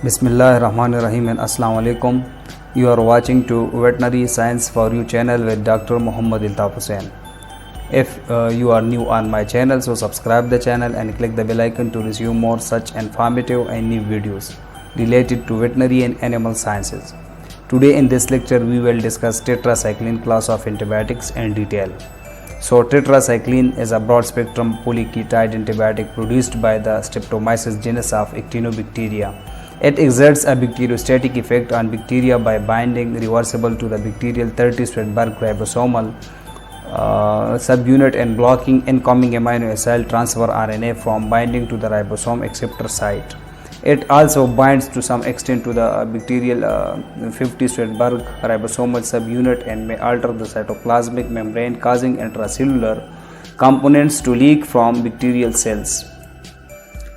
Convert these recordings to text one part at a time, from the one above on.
Bismillahirrahmanirrahim and Assalamu alaikum. You are watching to Veterinary Science for You channel with Dr. Muhammad Iltaf Hussain. If you are new on my channel, so subscribe the channel and click the bell icon to receive more such informative and new videos related to veterinary and animal sciences. Today in this lecture we will discuss tetracycline class of antibiotics in detail. So tetracycline is a broad spectrum polyketide antibiotic produced by the Streptomyces genus of Actinobacteria. It exerts a bacteriostatic effect on bacteria by binding reversible to the bacterial 30-Svedberg ribosomal subunit and blocking incoming amino acid transfer RNA from binding to the ribosome acceptor site. It also binds to some extent to the bacterial 50-Svedberg ribosomal subunit and may alter the cytoplasmic membrane, causing intracellular components to leak from bacterial cells.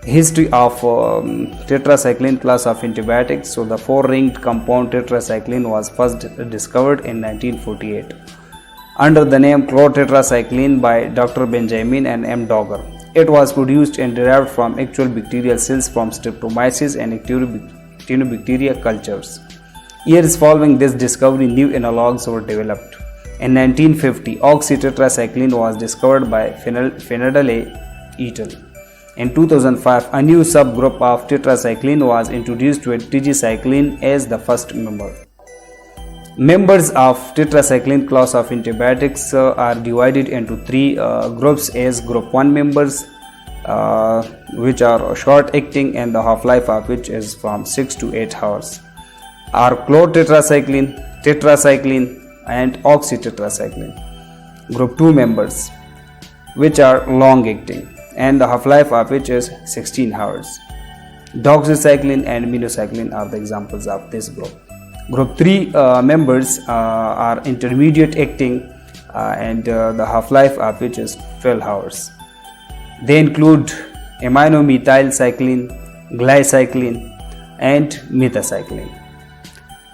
History of tetracycline class of antibiotics. So the four-ringed compound tetracycline was first discovered in 1948 under the name chlortetracycline by Dr. Benjamin and M. Dogger. It was produced and derived from actual bacterial cells from Streptomyces and Actinobacteria cultures. Years following this discovery, new analogues were developed. In 1950, oxytetracycline was discovered by Fenadale et al. In 2005, a new subgroup of tetracycline was introduced with Tetracycline as the first member. Members of tetracycline class of antibiotics are divided into three groups as group 1 members, which are short acting and the half-life of which is from 6 to 8 hours, are chlortetracycline, tetracycline and oxytetracycline. Group 2 members, which are long acting and the half-life of which is 16 hours. Doxycycline and minocycline are the examples of this group. Group 3 members are intermediate acting and the half-life of which is 12 hours. They include aminomethylcycline, glycycline and metacycline.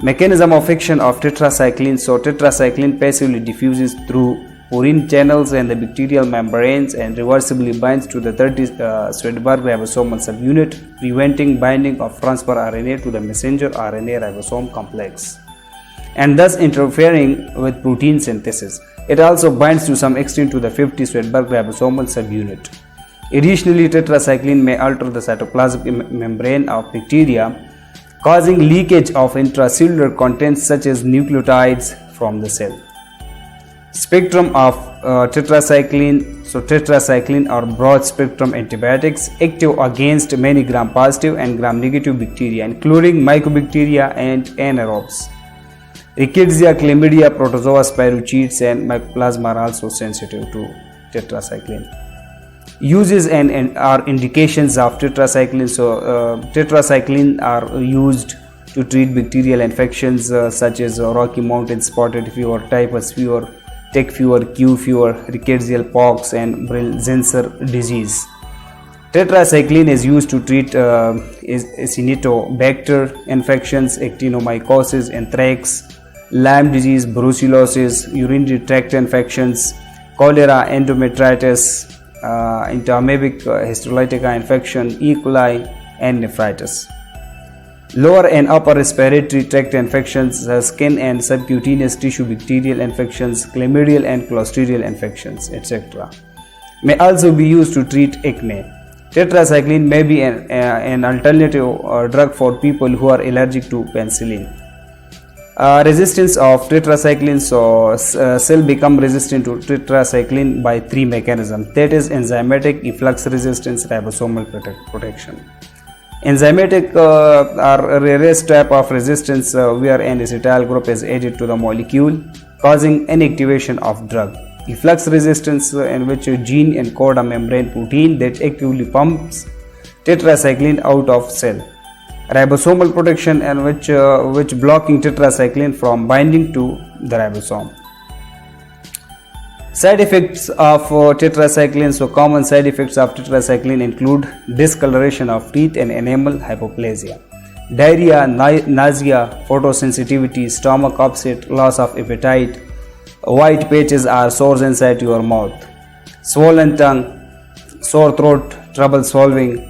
Mechanism of action of tetracycline. So tetracycline passively diffuses through purine channels and the bacterial membranes and reversibly binds to the 30-Svedberg ribosomal subunit, preventing binding of transfer RNA to the messenger RNA ribosome complex and thus interfering with protein synthesis. It also binds to some extent to the 50-Svedberg ribosomal subunit. Additionally, tetracycline may alter the cytoplasmic membrane of bacteria, causing leakage of intracellular contents such as nucleotides from the cell. Spectrum of tetracycline. So tetracycline are broad spectrum antibiotics active against many gram-positive and gram-negative bacteria, including mycobacteria and anaerobes. Rickettsia, chlamydia, protozoa, spirochetes and mycoplasma are also sensitive to tetracycline. Uses and are indications of tetracycline. So tetracycline are used to treat bacterial infections such as Rocky Mountain spotted fever, typhus fever, tick fever, Q fever, rickettsial pox and Brill-Zinsser disease. Tetracycline is used to treat Acinetobacter infections, actinomycosis, anthrax, Lyme disease, brucellosis, urinary tract infections, cholera, endometritis, entamoebic histolytica infection, E. coli and nephritis. Lower and upper respiratory tract infections, skin and subcutaneous tissue bacterial infections, chlamydial and clostridial infections, etc. May also be used to treat acne. Tetracycline may be an alternative drug for people who are allergic to penicillin. Resistance of tetracycline. So cell become resistant to tetracycline by three mechanisms, that is enzymatic, efflux resistance, ribosomal protection. Enzymatic are rarest type of resistance where an acetyl group is added to the molecule, causing inactivation of drug. Efflux resistance in which a gene encodes a membrane protein that actively pumps tetracycline out of cell. Ribosomal protection in which blocking tetracycline from binding to the ribosome. Side effects of tetracycline. So common side effects of tetracycline include discoloration of teeth and enamel, hypoplasia, diarrhea, nausea, photosensitivity, stomach upset, loss of appetite, white patches or sores inside your mouth, swollen tongue, sore throat, trouble swallowing,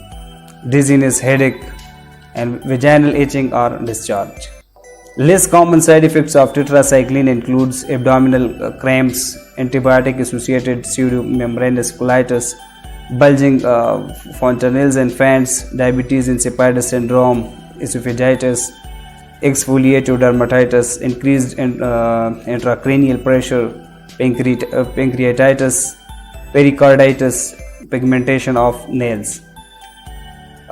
dizziness, headache, and vaginal itching or discharge. Less common side effects of tetracycline includes abdominal cramps, antibiotic-associated pseudomembranous colitis, bulging fontanelles and fans, diabetes insipidus syndrome, esophagitis, exfoliative dermatitis, increased intracranial pressure, pancreatitis, pericarditis, pigmentation of nails.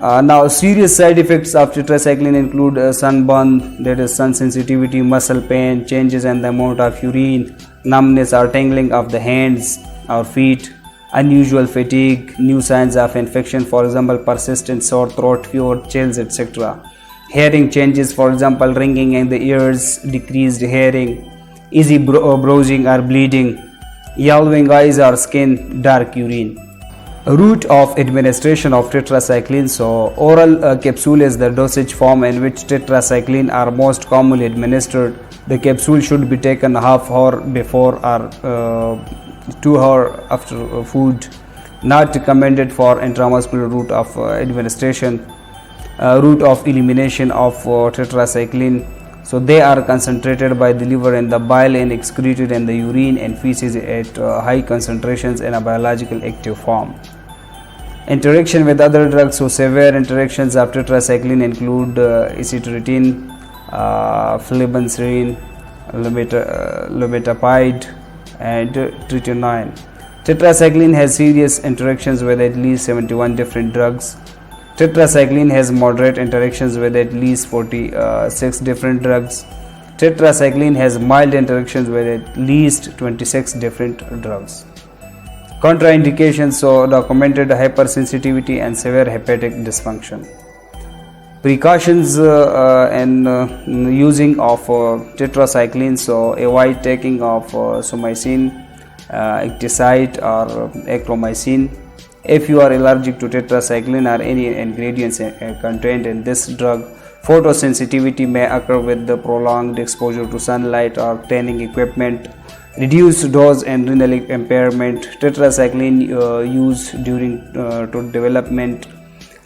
Now, serious side effects of tetracycline include sunburn, that is sun sensitivity, muscle pain, changes in the amount of urine, numbness or tingling of the hands or feet, unusual fatigue, new signs of infection, for example, persistent sore throat, fever, chills, etc. Hearing changes, for example, ringing in the ears, decreased hearing, easy bruising or bleeding, yellowing eyes or skin, dark urine. Route of administration of tetracycline. So oral capsule is the dosage form in which tetracycline are most commonly administered. The capsule should be taken half hour before or 2 hours after food. Not recommended for intramuscular route of administration. Route of elimination of tetracycline. So they are concentrated by the liver in the bile and excreted in the urine and feces at high concentrations in a biological active form. Interaction with other drugs. So severe interactions of tetracycline include acetylcholine, flibanserin, lometapide, and tretinoin. Tetracycline has serious interactions with at least 71 different drugs. Tetracycline has moderate interactions with at least 46 different drugs. Tetracycline has mild interactions with at least 26 different drugs. Contraindications. So documented hypersensitivity and severe hepatic dysfunction. Precautions in using of tetracycline. So avoid taking of sumicin, ectisite or acromycin. If you are allergic to tetracycline or any ingredients contained in this drug, photosensitivity may occur with the prolonged exposure to sunlight or tanning equipment. Reduced dose and renal impairment. Tetracycline use during to development,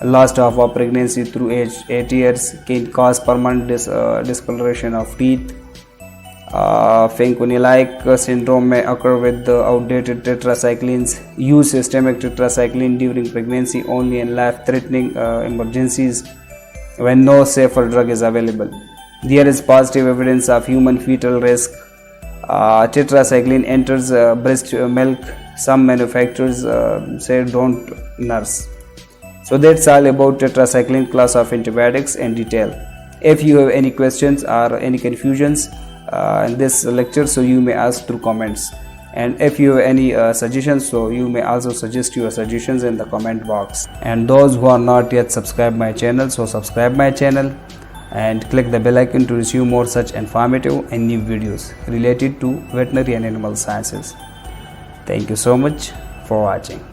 last of a pregnancy through age 8 years can cause permanent discoloration of teeth. Fanconi-like syndrome may occur with the outdated tetracyclines. Use systemic tetracycline during pregnancy only in life-threatening emergencies when no safer drug is available. There is positive evidence of human fetal risk. Tetracycline enters breast milk. Some manufacturers say don't nurse. So that's all about tetracycline class of antibiotics in detail. If you have any questions or any confusions in this lecture, so you may ask through comments, and if you have any suggestions, so you may also suggest your suggestions in the comment box. And those who are not yet subscribed my channel, so subscribe my channel and click the bell icon to receive more such informative and new videos related to veterinary and animal sciences. Thank you so much for watching.